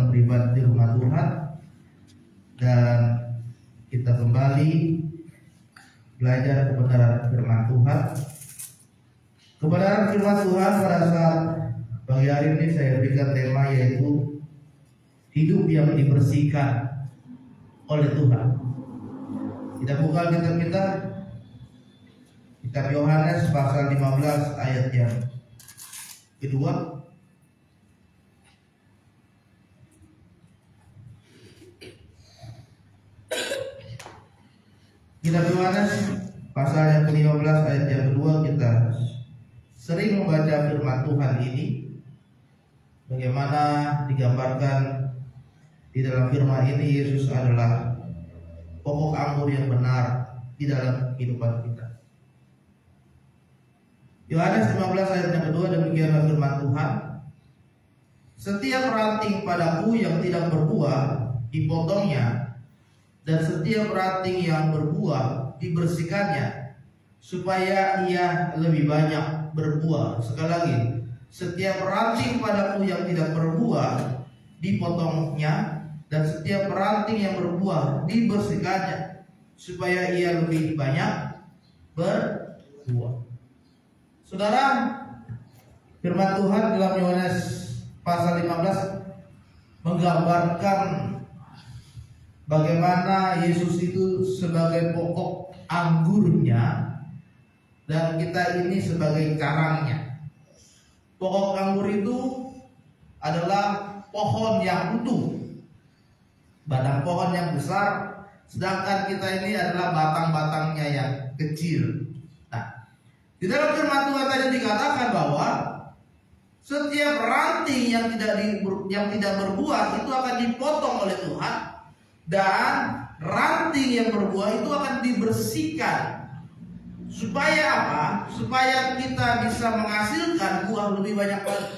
sedang beribadah di rumah Tuhan, dan kita kembali belajar kebenaran firman Tuhan. Kebenaran firman Tuhan pada saat pagi hari ini saya berikan tema yaitu hidup yang dibersihkan oleh Tuhan. Kita buka kitab Yohanes pasal 15 ayat yang kedua. Kitab Yohanes pasal yang ke-15 ayat yang kedua, kita sering membaca firman Tuhan ini, bagaimana digambarkan di dalam firman ini Yesus adalah pokok anggur yang benar di dalam kehidupan kita. Yohanes 15 ayat yang kedua, demikianlah firman Tuhan: setiap ranting padaku yang tidak berbuah dipotongnya, dan setiap ranting yang berbuah dibersihkannya, supaya ia lebih banyak berbuah. Sekali lagi, setiap ranting padaku yang tidak berbuah dipotongnya, dan setiap ranting yang berbuah dibersihkannya, supaya ia lebih banyak berbuah. Saudara, firman Tuhan dalam Yohanes pasal 15 menggambarkan bagaimana Yesus itu sebagai pokok anggurnya dan kita ini sebagai karangnya. Pokok anggur itu adalah pohon yang utuh, batang pohon yang besar, sedangkan kita ini adalah batang-batangnya yang kecil. Nah, di dalam firman Tuhan tadi dikatakan bahwa setiap ranting yang tidak berbuah itu akan dipotong oleh Tuhan, dan ranting yang berbuah itu akan dibersihkan. Supaya apa? Supaya kita bisa menghasilkan buah lebih banyak lagi.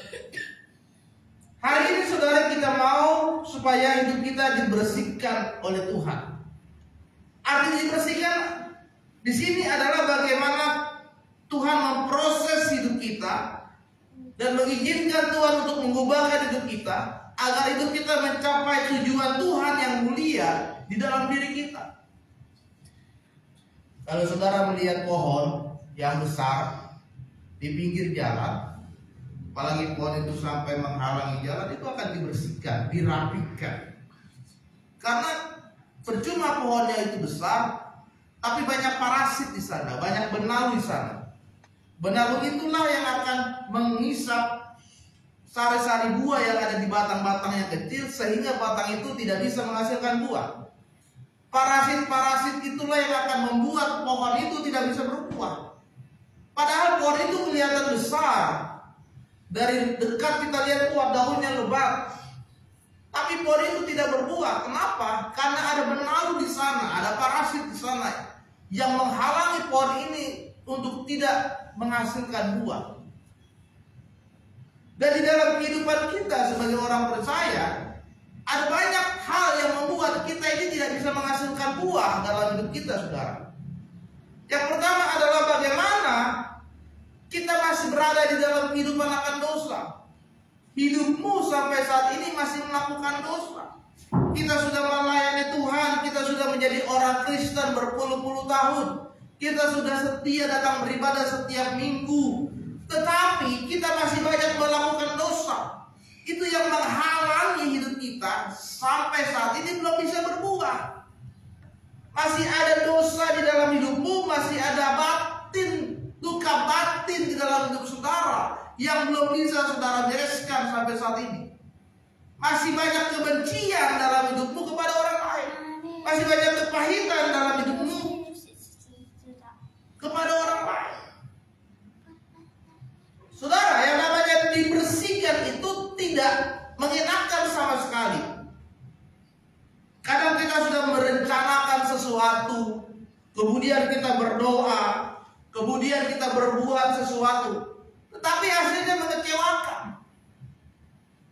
Hari ini saudara, kita mau supaya hidup kita dibersihkan oleh Tuhan. Arti dibersihkan di sini adalah bagaimana Tuhan memproses hidup kita dan mengizinkan Tuhan untuk mengubahkan hidup kita, agar hidup kita mencapai tujuan Tuhan yang mulia di dalam diri kita. Kalau saudara melihat pohon yang besar di pinggir jalan, apalagi pohon itu sampai menghalangi jalan, itu akan dibersihkan, dirapikan. Karena percuma pohonnya itu besar, tapi banyak parasit di sana, banyak benalu di sana. Benalu itulah yang akan mengisap sari-sari buah yang ada di batang-batang yang kecil, sehingga batang itu tidak bisa menghasilkan buah. Parasit-parasit itulah yang akan membuat pohon itu tidak bisa berbuah. Padahal pohon itu kelihatan besar, dari dekat kita lihat daunnya lebat, tapi pohon itu tidak berbuah. Kenapa? Karena ada benalu di sana, ada parasit di sana yang menghalangi pohon ini untuk tidak menghasilkan buah. Dan di dalam kehidupan kita sebagai orang percaya, ada banyak hal yang membuat kita ini tidak bisa menghasilkan buah dalam hidup kita, saudara. Yang pertama adalah bagaimana kita masih berada di dalam kehidupan akan dosa. Hidupmu sampai saat ini masih melakukan dosa. Kita sudah melayani Tuhan, kita sudah menjadi orang Kristen berpuluh-puluh tahun, kita sudah setia datang beribadah setiap minggu, tetapi kita masih banyak melakukan dosa. Itu yang menghalangi hidup kita sampai saat ini belum bisa berbuah. Masih ada dosa di dalam hidupmu, masih ada luka batin di dalam hidup saudara yang belum bisa saudara bereskan sampai saat ini. Masih banyak kebencian dalam hidupmu kepada orang lain, masih banyak kepahitan dalam hidupmu kepada orang lain. Saudara, yang namanya dibersihkan itu tidak mengenakan sama sekali. Kadang kita sudah merencanakan sesuatu, kemudian kita berdoa, kemudian kita berbuat sesuatu, tetapi hasilnya mengecewakan.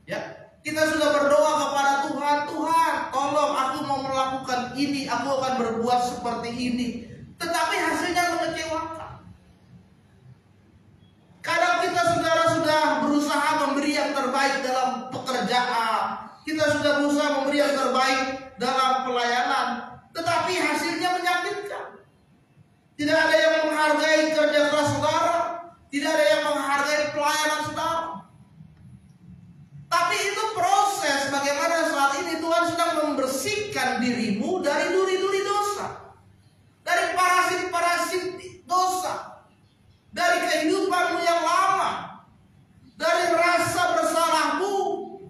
Ya, kita sudah berdoa kepada Tuhan, Tuhan, tolong aku mau melakukan ini, aku akan berbuat seperti ini, tetapi hasilnya mengecewakan. Kadang kita saudara sudah berusaha memberi yang terbaik dalam pekerjaan, kita sudah berusaha memberi yang terbaik dalam pelayanan, tetapi hasilnya menyakitkan. Tidak ada yang menghargai kerja keras saudara, tidak ada yang menghargai pelayanan saudara. Tapi itu proses bagaimana saat ini Tuhan sedang membersihkan dirimu dari duri-duri dosa, dari parasit-parasit dosa, dari kehidupanmu yang lama, dari rasa bersalahmu,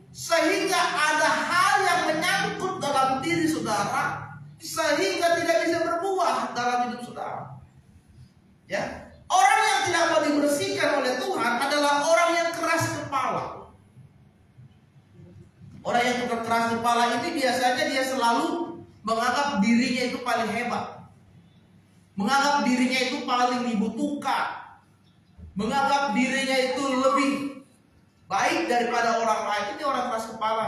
sehingga ada hal yang menyangkut dalam diri saudara, sehingga tidak bisa berbuah dalam hidup saudara. Ya, orang yang tidak mau dibersihkan oleh Tuhan adalah orang yang keras kepala. Orang yang keras kepala ini biasanya dia selalu menganggap dirinya itu paling hebat, menganggap dirinya itu paling dibutuhkan, menganggap dirinya itu lebih baik daripada orang lain. Ini orang keras kepala.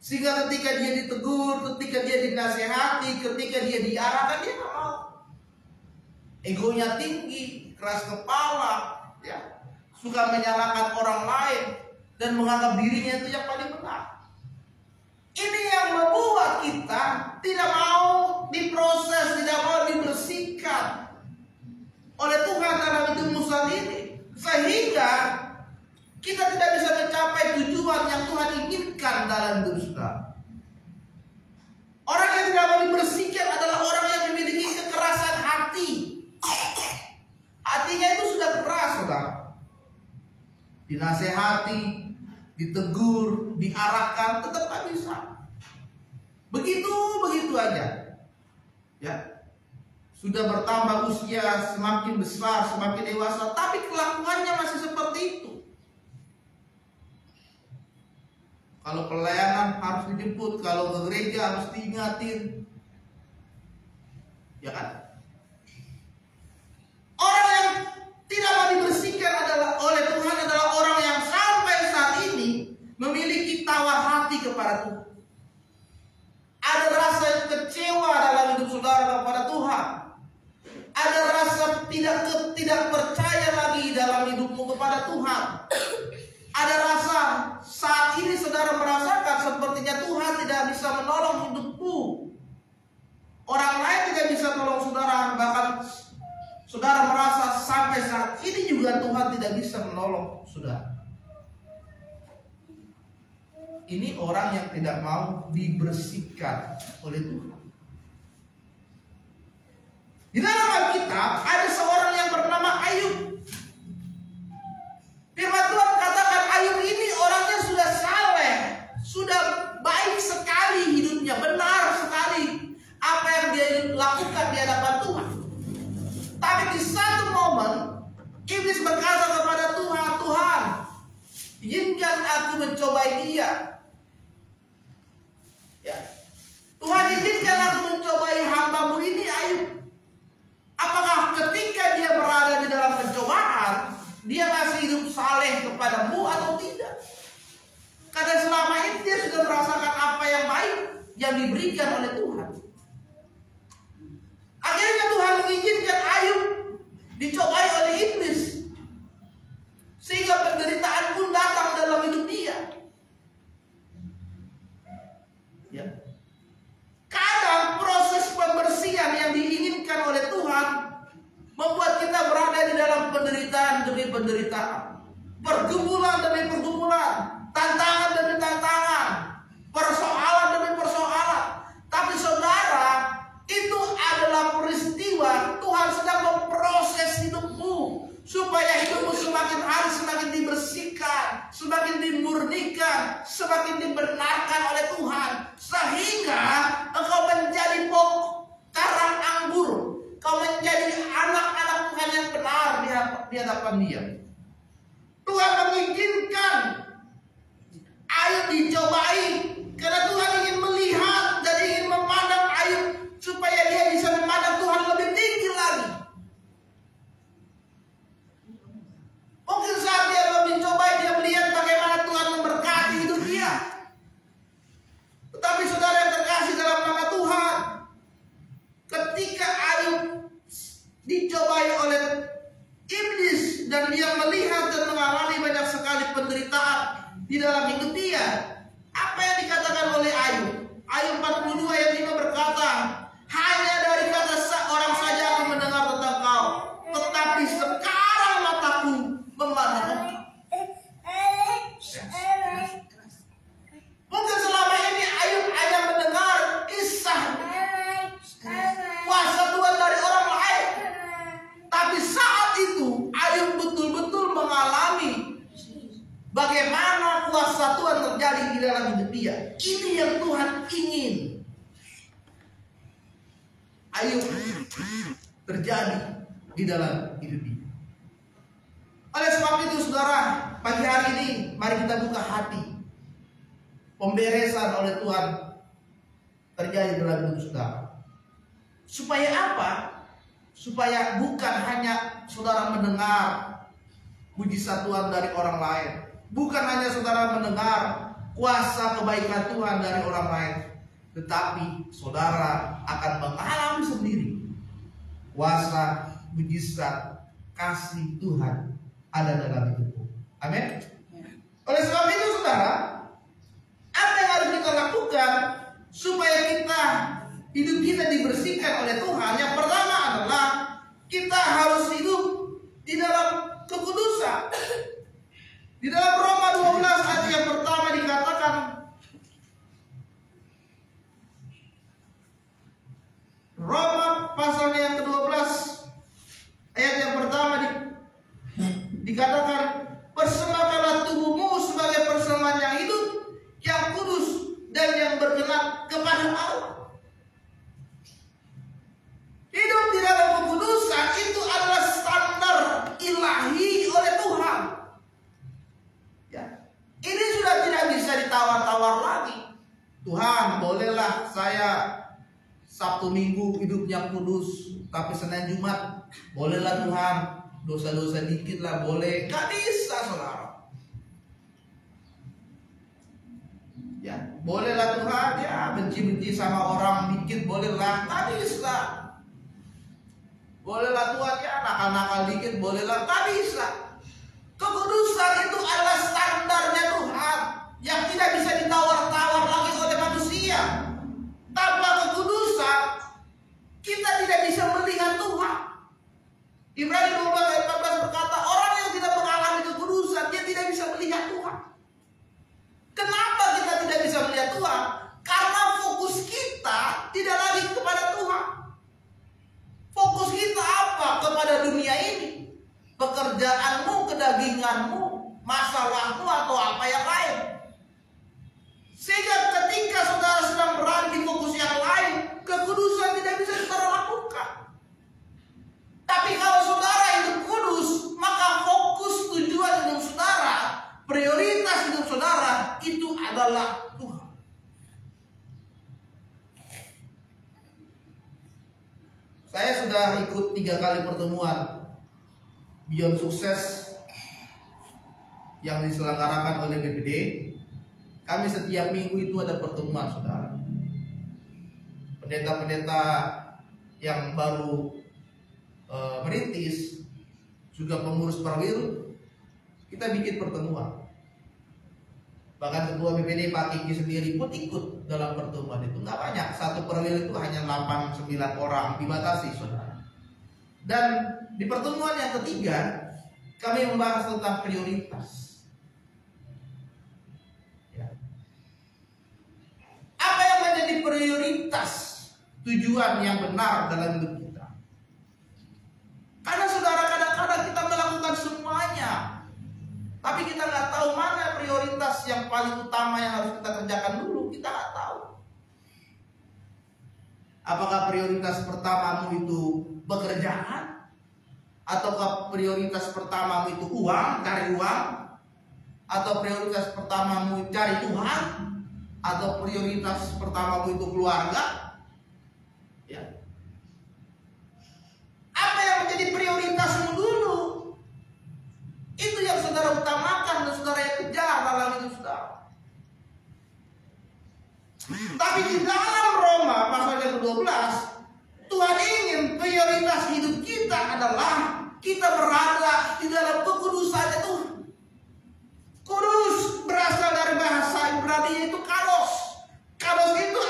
Sehingga ketika dia ditegur, ketika dia dinasehati, ketika dia diarahkan, dia nggak mau. Egonya tinggi, keras kepala, ya, suka menyalahkan orang lain dan menganggap dirinya itu yang paling benar. Ini yang membuat kita tidak mau diproses, tidak mau dibersihkan oleh Tuhan dalam hidupmu saat ini, sehingga kita tidak bisa mencapai tujuan yang Tuhan inginkan dalam hidup kita. Orang yang tidak mau dibersihkan adalah orang yang memiliki kekerasan hati. Hatinya itu sudah keras, saudara. Dinasehati, ditegur, diarahkan, tetap tak bisa. Begitu aja. Ya. Sudah bertambah usia, semakin besar, semakin dewasa, tapi kelakuannya masih seperti itu. Kalau pelayanan harus dijemput, kalau ke gereja harus diingatin. Ya kan? Orang yang tidak mau dibersihkan oleh Tuhan adalah orang yang sampai saat ini memiliki tawar hati kepada Tuhan. Ada rasa kecewa dalam hidup saudara kepada Tuhan. Ada rasa tidak percaya lagi dalam hidupmu kepada Tuhan. Ada rasa saat ini saudara merasakan sepertinya Tuhan tidak bisa menolong hidupmu. Orang lain tidak bisa menolong saudara, bahkan saudara merasa sampai saat ini juga Tuhan tidak bisa menolong saudara. Ini orang yang tidak mau dibersihkan oleh Tuhan. Di dalam Alkitab ada seorang yang bernama Ayub. Firman Tuhan katakan Ayub ini orangnya sudah saleh, sudah baik sekali hidupnya, benar sekali apa yang dia lakukan di hadapan Tuhan. Tapi di satu momen iblis berkata kepada Tuhan, Tuhan, izinkan aku mencobai dia. Ya. Tuhan, izinkan aku mencobai hamba-Mu ini Ayub. Apakah ketika dia berada di dalam pencobaan, dia masih hidup saleh kepadamu atau tidak? Karena selama ini dia sudah merasakan apa yang baik yang diberikan oleh Tuhan. Akhirnya Tuhan mengizinkan Ayub dicobai oleh iblis, sehingga penderitaan pun datang dalam hidup dia. Ya. Kadang proses pembersihan yang diinginkan oleh Tuhan membuat kita berada di dalam penderitaan demi penderitaan, pergumulan demi pergumulan, tantangan demi tantangan, persoalan demi persoalan. Tapi saudara, itu adalah peristiwa Tuhan sedang memproses hidupmu, supaya hidupmu semakin hari semakin dibersihkan, semakin dimurnikan, semakin dibenarkan oleh Tuhan, sehingga engkau menjadi karang anggur, kau menjadi anak-anak Tuhan yang benar di hadapan Dia. Tuhan mengizinkan Ayub dicobai karena Tuhan ingin melihat dan ingin memandang Ayub supaya dia bisa memandang Tuhan lebih tinggi lagi. Mungkin saat dia mencobai, dia melihat bagaimana Tuhan memberkati hidup dia. Tetapi saudara yang terkasih dalam nama Tuhan, ketika Ayub dicobai oleh iblis dan dia melihat dan mengalami banyak sekali penderitaan di dalam hidup dia, apa yang Ayub 42 ayat 5 berkata, hanya dari kata orang saja aku mendengar tentang kau, tetapi sekarang mataku memandang engkau. Mungkin selama ini Ayub hanya mendengar kisah kuasa Tuhan dari orang lain, tapi saat itu Ayub betul-betul mengalami bagaimana kuasa Tuhan terjadi di dalam hidup dia. Ini yang Tuhan ingin Ayub terjadi di dalam hidup dia. Oleh sebab itu saudara, pagi hari ini mari kita buka hati. Pemberesan oleh Tuhan terjadi dalam hidup saudara. Supaya apa? Supaya bukan hanya saudara mendengar mujizat Tuhan dari orang lain, bukan hanya saudara mendengar kuasa kebaikan Tuhan dari orang lain, tetapi saudara akan mengalami sendiri kuasa, mujizat, kasih Tuhan ada dalam hidupmu. Amin. Oleh sebab itu saudara, apa yang harus kita lakukan supaya hidup kita dibersihkan oleh Tuhan? Yang pertama adalah kita harus hidup di dalam kekudusan. Di dalam Roma 12 ayat yang pertama dikatakan, Roma pasalnya yang ke-12 ayat yang pertama dikatakan, persembahkanlah tubuhmu sebagai persembahan yang hidup, yang kudus dan yang berkenan kepada Allah. Hidup di dalam kekudusan itu adalah standar ilahi oleh Tuhan. Ya. Ini sudah tidak bisa ditawar-tawar lagi. Tuhan, bolehlah saya Sabtu Minggu hidupnya kudus, tapi Senin Jumat bolehlah Tuhan, dosa-dosa dikit lah boleh. Gak bisa saudara. Ya, bolehlah Tuhan, ya benci-benci sama orang dikit bolehlah, gak bisa. Bolehlah Tuhan, ya nakal-nakal dikit bolehlah, gak bisa. Kekudusan itu adalah standarnya Tuhan yang tidak bisa ditawar-tawar lagi oleh manusia. Tanpa kekudusan kita tidak bisa melihat Tuhan. Ibrani 12 ayat 14 berkata, orang yang tidak mengalami kekudusan dia tidak bisa melihat Tuhan. Kenapa kita tidak bisa melihat Tuhan? Karena fokus kita tidak lagi kepada Tuhan. Fokus kita apa? Kepada dunia ini, pekerjaanmu, kedaginganmu, masalahmu atau apa yang lain. Sehingga ketika saudara sedang berada di fokus yang lain, kekudusan tidak bisa saudara lakukan. Tapi kalau saudara hidup kudus, maka fokus tujuan hidup saudara, prioritas hidup saudara itu adalah Tuhan. Saya sudah ikut 3 kali pertemuan Beyond Sukses yang diselenggarakan oleh BPD. Kami setiap minggu itu ada pertemuan saudara. Pendeta-pendeta yang baru merintis, juga pengurus perwil, kita bikin pertemuan. Bahkan ketua BPD Pak Kiki sendiri pun ikut dalam pertemuan itu. Nggak banyak, satu perwil itu hanya 8-9 orang, dibatasi saudara. Dan di pertemuan yang ketiga kami membahas tentang prioritas. Apa yang menjadi prioritas tujuan yang benar dalam hidup kita? Karena saudara, kadang-kadang kita melakukan semuanya, tapi kita nggak tahu mana prioritas yang paling utama yang harus kita kerjakan dulu. Kita nggak tahu. Apakah prioritas pertamamu itu pekerjaan? Ataukah prioritas pertamamu itu uang, cari uang? Atau prioritas pertamamu cari Tuhan? Atau prioritas pertamamu itu keluarga? Ya. Apa yang menjadi prioritasmu dulu? Itu yang saudara utamakan dan saudara yang kejar dalam hidup saudara. Tapi di dalam Roma pasal yang ke-12, Tuhan ingin prioritas hidup kita adalah kita berada di dalam kekudusannya Tuhan. Kudus berasal dari bahasa Ibrani itu kados. Kados itu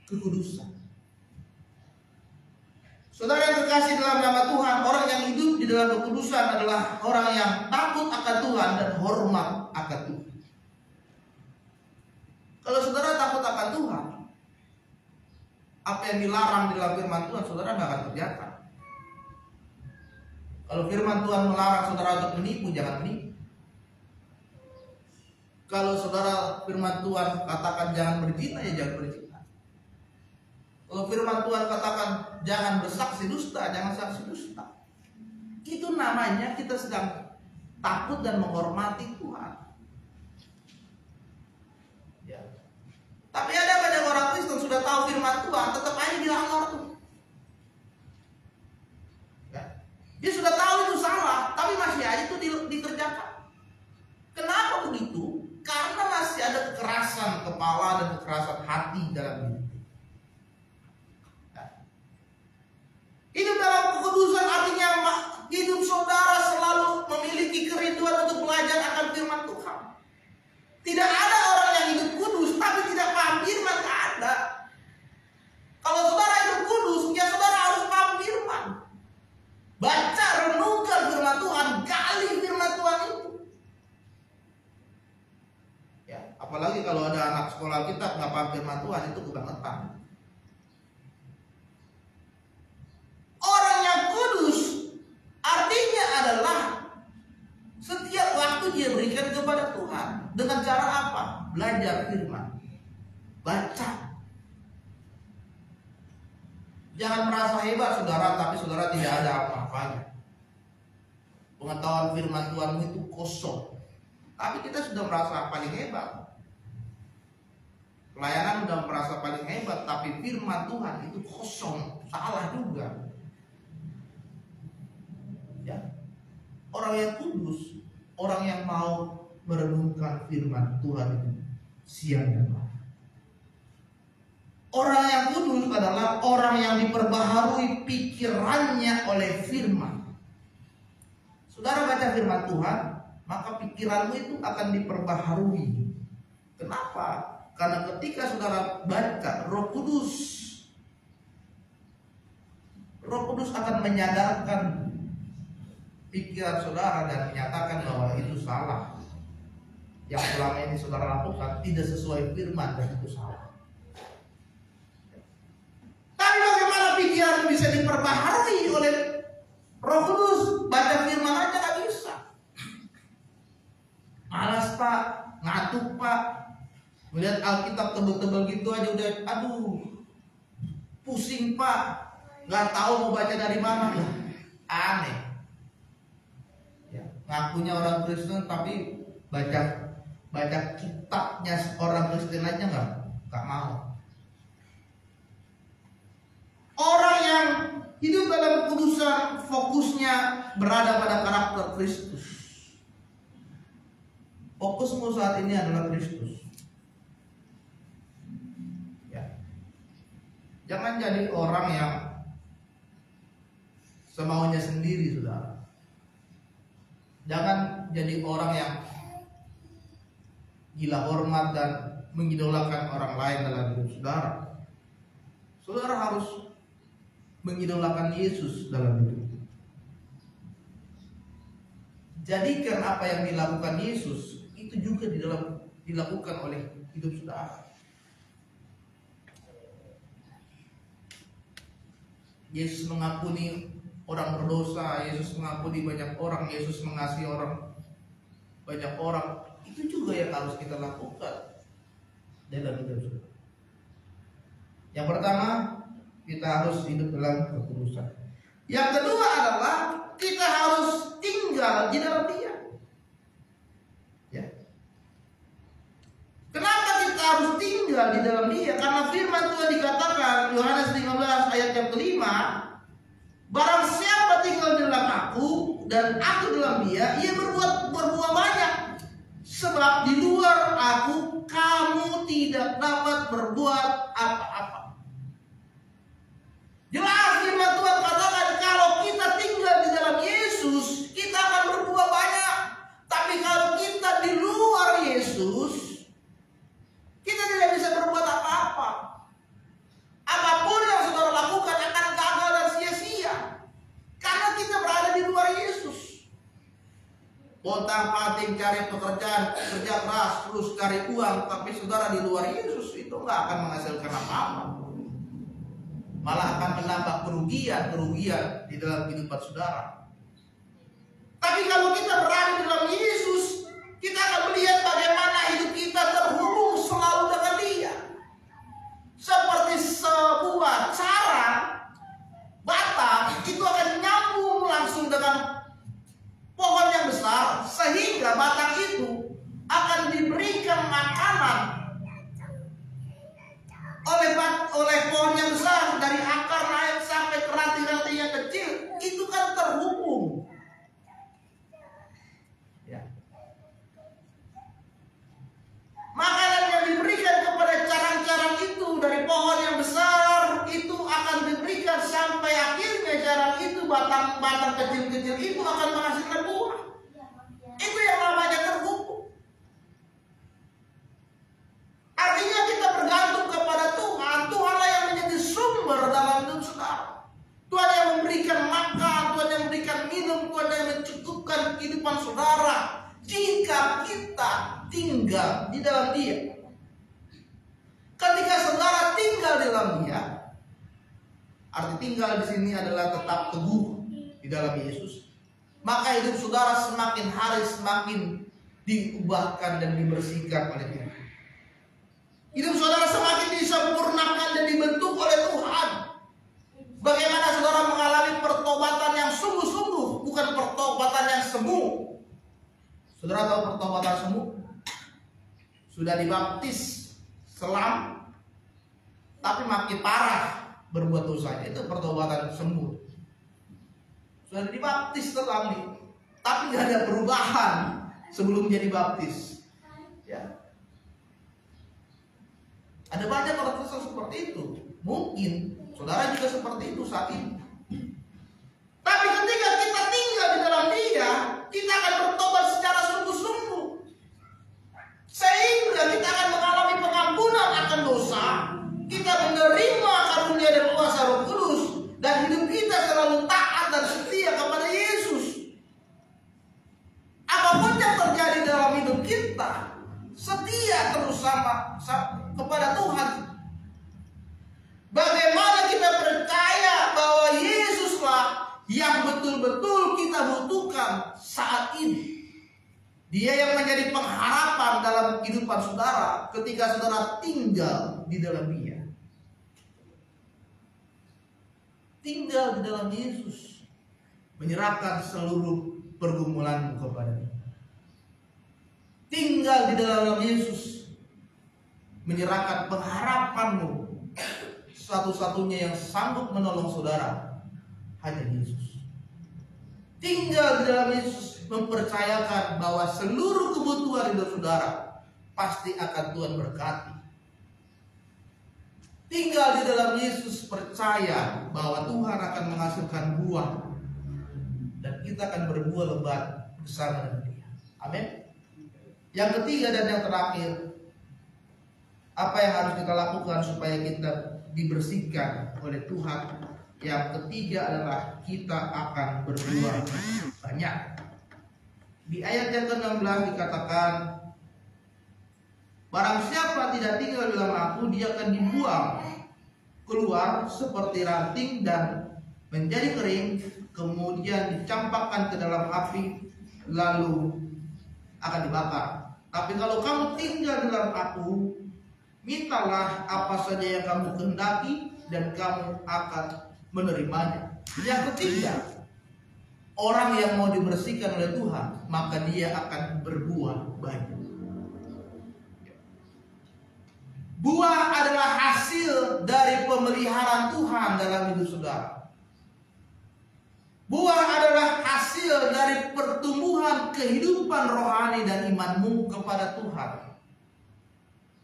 kekudusan. Saudara yang terkasih dalam nama Tuhan, orang yang hidup di dalam kekudusan adalah orang yang takut akan Tuhan dan hormat akan Tuhan. Kalau saudara takut akan Tuhan, apa yang dilarang di dalam firman Tuhan, saudara nggak akan kerjakan. Kalau firman Tuhan melarang saudara untuk menipu, jangan menipu. Kalau saudara firman Tuhan katakan jangan berzina, ya jangan berzina. Kalau firman Tuhan katakan jangan bersaksi dusta, jangan saksi dusta. Itu namanya kita sedang takut dan menghormati Tuhan. Ya. Tapi ada banyak orang Kristen sudah tahu firman Tuhan, tetap aja dilanggar tuh. Ya. Dia sudah tahu itu salah, tapi masih aja itu dikerjakan. Kenapa begitu? Karena masih ada kekerasan kepala dan kekerasan hati dalam diri. Hidup dalam kekudusan artinya hidup saudara selalu memiliki kerinduan untuk belajar akan firman Tuhan. Tidak ada orang yang hidup kudus tapi tidak paham firman, tidak ada. Kalau saudara hidup kudus, ya saudara harus paham firman. Baca, renungkan firman Tuhan, gali firman Tuhan itu. Ya, apalagi kalau ada anak sekolah kita nggak paham firman Tuhan, itu kebangetan. Orang yang kudus artinya adalah setiap waktu dia berikan kepada Tuhan. Dengan cara apa? Belajar firman, baca. Jangan merasa hebat saudara, tapi saudara tidak ada apa-apanya. Pengetahuan firman Tuhan itu kosong. Tapi kita sudah merasa paling hebat. Pelayanan sudah merasa paling hebat, tapi firman Tuhan itu kosong, salah juga. Ya. Orang yang kudus, orang yang mau merenungkan firman Tuhan itu siang dan malam. Orang yang kudus adalah orang yang diperbaharui pikirannya oleh firman. Saudara baca firman Tuhan, maka pikiranmu itu akan diperbaharui. Kenapa? Karena ketika saudara baca, Roh Kudus akan menyadarkan pikiran saudara dan menyatakan bahwa itu salah. Yang selama ini saudara lakukan tidak sesuai firman dan itu salah. Tapi bagaimana pikiran bisa diperbaharui oleh Roh Kudus? Baca firman aja gak bisa. Malas pak, ngantuk pak, melihat Alkitab tebel-tebel gitu aja udah, aduh, pusing pak, nggak tahu mau baca dari mana. Aneh. Ngakunya orang Kristen tapi baca kitabnya orang Kristen aja nggak mau. Orang yang hidup dalam kekudusan fokusnya berada pada karakter Kristus. Fokusmu saat ini adalah Kristus. Ya. Jangan jadi orang yang semaunya sendiri, saudara. Jangan jadi orang yang gila hormat dan mengidolakan orang lain dalam hidup saudara. Saudara harus mengidolakan Yesus dalam hidup. Jadikan apa yang dilakukan Yesus itu juga dilakukan oleh hidup saudara. Yesus mengampuni orang berdosa, Yesus mengampuni banyak orang, Yesus mengasihi banyak orang. Itu juga yang harus kita lakukan dalam hidup kita. Yang pertama, kita harus hidup dalam kekudusan. Yang kedua adalah kita harus tinggal di dalam Dia. Ya. Kenapa kita harus tinggal di dalam Dia? Karena firman Tuhan dikatakan Yohanes 15 ayat yang kelima, barang siapa tinggal di dalam aku dan aku dalam dia, ia berbuah banyak. Sebab di luar aku kamu tidak dapat berbuat apa-apa. Jelas firman Tuhan katakan kalau kita tinggal di dalam Yesus, kita akan berbuah banyak. Tapi kalau kita di luar Yesus, kita tidak bisa berbuat apa-apa. pontang-panting cari pekerjaan, kerja keras, terus cari uang, tapi saudara di luar Yesus itu nggak akan menghasilkan apa-apa. Malah akan menambah kerugian di dalam kehidupan saudara. Tapi kalau kita berada di dalam Yesus, kita akan melihat bagaimana hidup kita terhubung selalu dengan Dia. Seperti sebuah cara batang itu akan nyambung langsung dengan pohon yang besar, sehingga batang itu akan diberikan makanan oleh pohon yang besar, dari akar naik sampai ke ranting-ranting yang kecil. Itu kan terhubung. Ya. Makanan yang diberikan kepada carang-carang itu dari pohon yang besar itu akan diberikan sampai akhirnya carang itu, batang-batang kecil-kecil itu akan menghasilkan buah. Itu yang namanya terhubung. Artinya kita bergantung kepada Tuhan. Tuhanlah yang menjadi sumber dalam hidup saudara. Tuhan yang memberikan makan, Tuhan yang memberikan minum, Tuhan yang mencukupkan kehidupan saudara jika kita tinggal di dalam Dia. Ketika saudara tinggal di dalam Dia, arti tinggal di sini adalah tetap teguh di dalam Yesus, maka hidup saudara semakin hari semakin diubahkan dan dibersihkan oleh Tuhan. Hidup saudara semakin disempurnakan dan dibentuk oleh Tuhan. Bagaimana saudara mengalami pertobatan yang sungguh-sungguh, bukan pertobatan yang semu. Saudara tahu pertobatan semu? Sudah dibaptis selam, tapi makin parah berbuat dosa. Itu pertobatan semu. Sudah dibaptis selam nih, tapi nggak ada perubahan sebelum jadi baptis. Ya. Ada banyak orang Kristen seperti itu. Mungkin saudara juga seperti itu saat ini. Tapi ketika kita tinggal di dalam Dia, kita akan bertobat secara sungguh-sungguh, sehingga kita akan mengalami pengampunan akan dosa. Kita menerima karunia dan kuasa Roh Kudus, dan hidup kita selalu taat dan setia kepada Yesus. Apapun yang terjadi dalam hidup kita, setia terus sama kepada Tuhan. Bagaimana kita percaya bahwa Yesuslah yang betul-betul kita butuhkan saat ini. Dia yang menjadi pengharapan dalam kehidupan saudara ketika saudara tinggal di dalam Dia. Tinggal di dalam Yesus, menyerahkan seluruh pergumulanmu kepada Dia. Tinggal di dalam Yesus, menyerahkan pengharapanmu. Satu-satunya yang sanggup menolong saudara hanya Yesus. Tinggal di dalam Yesus, mempercayakan bahwa seluruh kebutuhan hidup saudara pasti akan Tuhan berkati. Tinggal di dalam Yesus, percaya bahwa Tuhan akan menghasilkan buah, dan kita akan berbuah lebat bersama dengan Dia. Amin. Yang ketiga dan yang terakhir, apa yang harus kita lakukan supaya kita dibersihkan oleh Tuhan? Yang ketiga adalah kita akan berbuah banyak. Di ayat yang ke-16 dikatakan, barang siapa tidak tinggal dalam Aku, dia akan dibuang keluar seperti ranting dan menjadi kering, kemudian dicampakkan ke dalam api, lalu akan dibakar. Tapi kalau kamu tinggal dalam Aku, mintalah apa saja yang kamu kehendaki, dan kamu akan menerimanya. Yang ketiga, orang yang mau dibersihkan oleh Tuhan, maka dia akan berbuah banyak. Buah adalah hasil dari pemeliharaan Tuhan dalam hidup saudara. Buah adalah hasil dari pertumbuhan kehidupan rohani dan imanmu kepada Tuhan.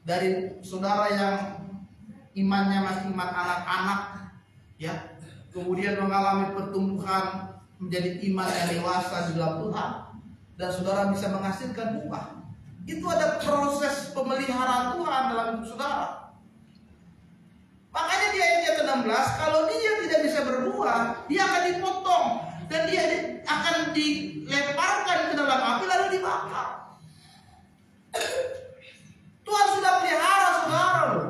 Dari saudara yang imannya masih iman anak-anak, ya, kemudian mengalami pertumbuhan menjadi iman yang dewasa di dalam Tuhan, dan saudara bisa menghasilkan buah. Itu ada proses pemeliharaan Tuhan dalam hidup saudara. Makanya di ayat yang ke-16, kalau dia tidak bisa berbuah, dia akan dipotong dan dia akan dilemparkan ke dalam api, lalu akal. Tuhan sudah pelihara saudara loh.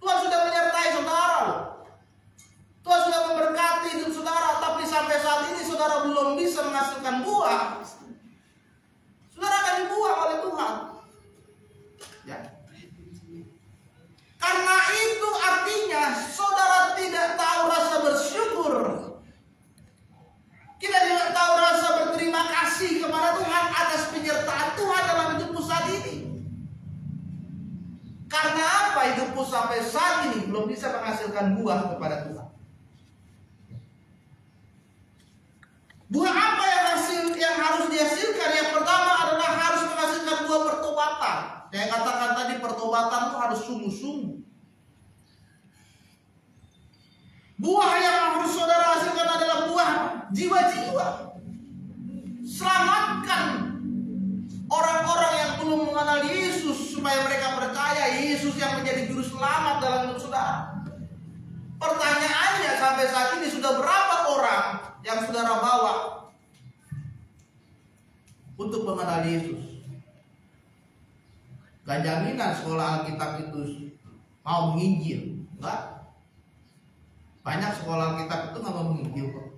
Tuhan sudah menyertai saudara loh. Tuhan sudah memberkati hidup saudara, tapi sampai saat ini saudara belum bisa menghasilkan buah. Saudara akan dibuang oleh Tuhan. Ya. Karena itu artinya saudara tidak tahu rasa bersyukur. Kita tidak tahu rasa berterima kasih kepada Tuhan atas penyertaan Tuhan dalam hidupmu saat ini. Karena apa hidupmu sampai saat ini belum bisa menghasilkan buah kepada Tuhan? Buah apa yang harus dihasilkan? Yang pertama adalah harus menghasilkan buah pertobatan. Saya katakan tadi pertobatan itu harus sungguh-sungguh. Buah yang harus saudara hasilkan adalah buah jiwa-jiwa. Selamatkan orang-orang yang belum mengenal Yesus supaya mereka percaya Yesus yang menjadi juru selamat dalam hidup saudara. Pertanyaannya sampai saat ini sudah berapa orang yang saudara bawa untuk mengenal Yesus? Gak jaminan sekolah Alkitab itu mau menginjil, enggak. Banyak sekolah Alkitab itu nggak mau menginjil kok.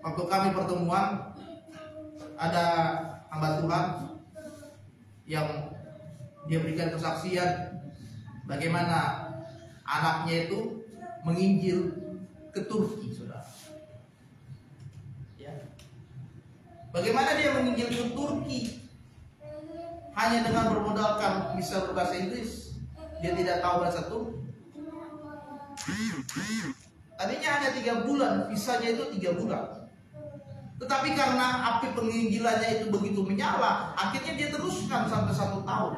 Waktu kami pertemuan, ada hamba Tuhan yang dia berikan kesaksian bagaimana anaknya itu menginjil ke Turki, saudara. Ya. Bagaimana dia menginjil ke Turki? Hanya dengan bermodalkan bisa berbahasa Inggris, dia tidak tahu bahasa Turki. Tadinya hanya 3 bulan, visanya itu 3 bulan. Tetapi karena api penginjilannya itu begitu menyala, akhirnya dia teruskan sampai 1 tahun.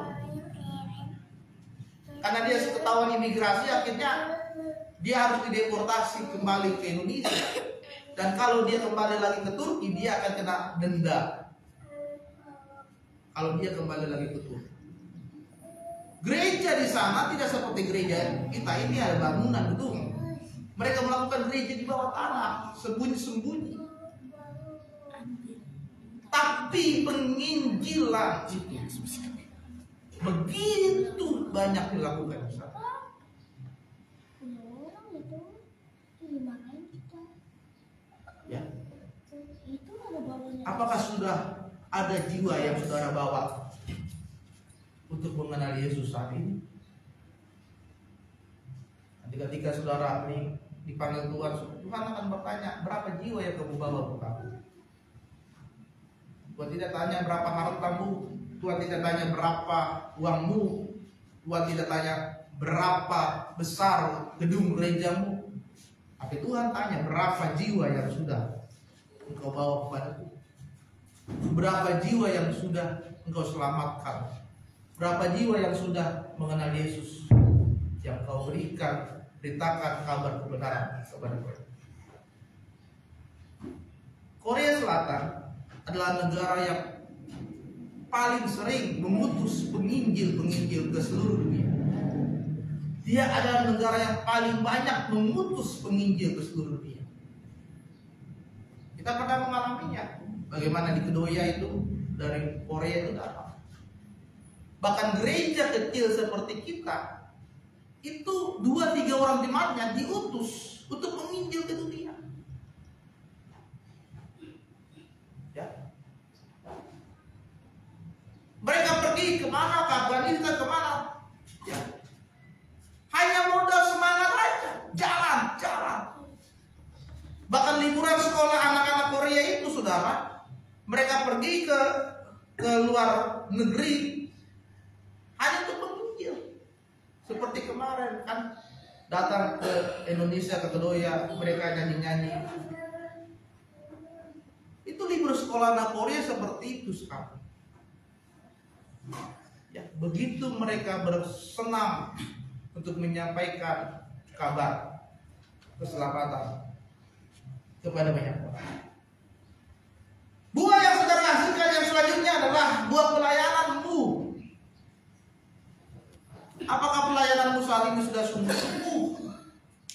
Karena dia ketahuan imigrasi, akhirnya dia harus dideportasi kembali ke Indonesia. Dan kalau dia kembali lagi ke Turki, dia akan kena denda. Kalau dia kembali lagi ke Turki. Gereja di sana tidak seperti gereja kita ini, ada bangunan gedung. Mereka melakukan gereja di bawah tanah, sembunyi-sembunyi. Tapi penginjilan itu begitu banyak dilakukan. Ya. Apakah sudah ada jiwa yang saudara bawa untuk mengenal Yesus saat ini? Nanti ketika saudara ini dipanggil Tuhan, Tuhan akan bertanya, berapa jiwa yang kamu bawa untuk aku? Tuhan tidak tanya berapa hartamu, Tuhan tidak tanya berapa uangmu, Tuhan tidak tanya berapa besar gedung gerejamu. Tapi Tuhan tanya berapa jiwa yang sudah engkau bawa kepadaku. Berapa jiwa yang sudah engkau selamatkan. Berapa jiwa yang sudah mengenal Yesus, yang kau berikan, beritakan kabar kebenaran kepada mereka. Korea Selatan adalah negara yang paling sering mengutus penginjil-penginjil ke seluruh dunia. Dia adalah negara yang paling banyak mengutus penginjil ke seluruh dunia. Kita pernah mengalaminya. Bagaimana di Kedoya itu dari Korea itu datang. Bahkan gereja kecil seperti kita itu 2-3 orang jemaatnya diutus untuk menginjil ke dunia. Ya. Mereka pergi kemana? Ke Afghanistan kemana? Ya. Hanya modal semangat aja, jalan. Bahkan liburan sekolah anak-anak Korea itu, saudara, mereka pergi ke luar negeri hanya untuk menginjil. Seperti kemarin kan datang ke Indonesia, ke Kedoya, mereka nyanyi-nyanyi. Itu libur sekolah anak Korea seperti itu sekarang. Ya, begitu mereka bersenang untuk menyampaikan kabar keselamatan kepada banyak orang. Buah yang saudara hasilkan yang selanjutnya adalah buah pelayananmu. Apakah pelayananmu saat ini sudah sungguh-sungguh,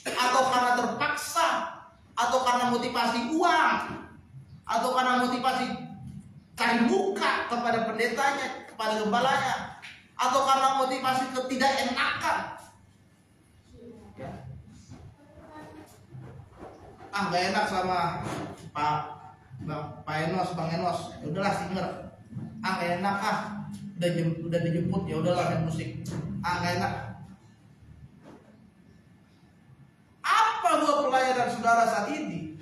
atau karena terpaksa, karena motivasi cari muka kepada pendetanya, kepada gembalanya, atau karena motivasi ketidakenakan. Gak enak sama Pak Enos, Bang Enos, udahlah singer. Gak enak udah dijemput, ya udahlah main musik. Gak enak. Apa buat pelayanan saudara saat ini?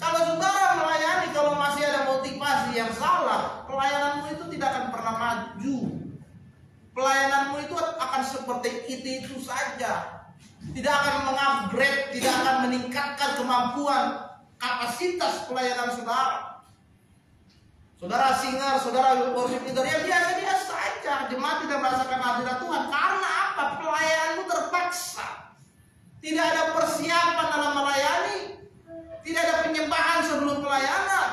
Kalau saudara melayani, kalau masih ada motivasi yang salah, pelayananmu itu tidak akan pernah maju. Pelayananmu itu akan seperti itu saja. Tidak akan mengupgrade, tidak akan meningkatkan kemampuan, kapasitas pelayanan saudara. Saudara singer, saudara worship leader, ya biasa-biasa saja. Jemaat tidak merasakan hadirat Tuhan. Karena apa? Pelayananmu terpaksa. Tidak ada persiapan dalam melayani. Tidak ada penyembahan sebelum pelayanan.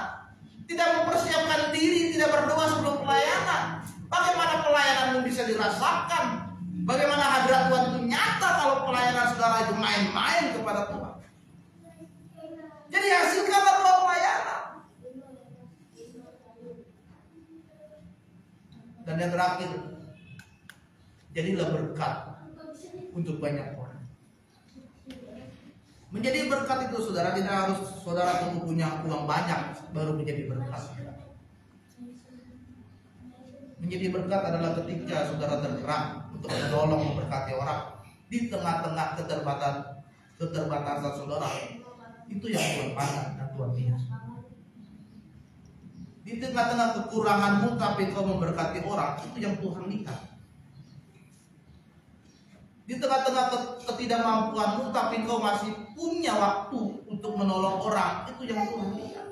Tidak mempersiapkan diri, tidak berdoa sebelum pelayanan. Bagaimana pelayananmu bisa dirasakan? Bagaimana hadirat Tuhan itu nyata kalau pelayanan saudara itu main-main kepada Tuhan? Jadi hasilkanlah doa pelayanan. Dan yang terakhir, jadilah berkat untuk banyak orang. Menjadi berkat itu saudara tidak harus saudara tunggu punya uang banyak baru menjadi berkat. Menjadi berkat adalah ketika saudara tergerak untuk menolong memberkati orang di tengah-tengah keterbatasan saudara. Itu yang Tuhan pandang dan Tuhan lihat. Di tengah-tengah kekuranganmu tapi kau memberkati orang, itu yang Tuhan lihat. Di tengah-tengah ketidakmampuanmu tapi kau masih punya waktu untuk menolong orang, itu yang Tuhan lihat.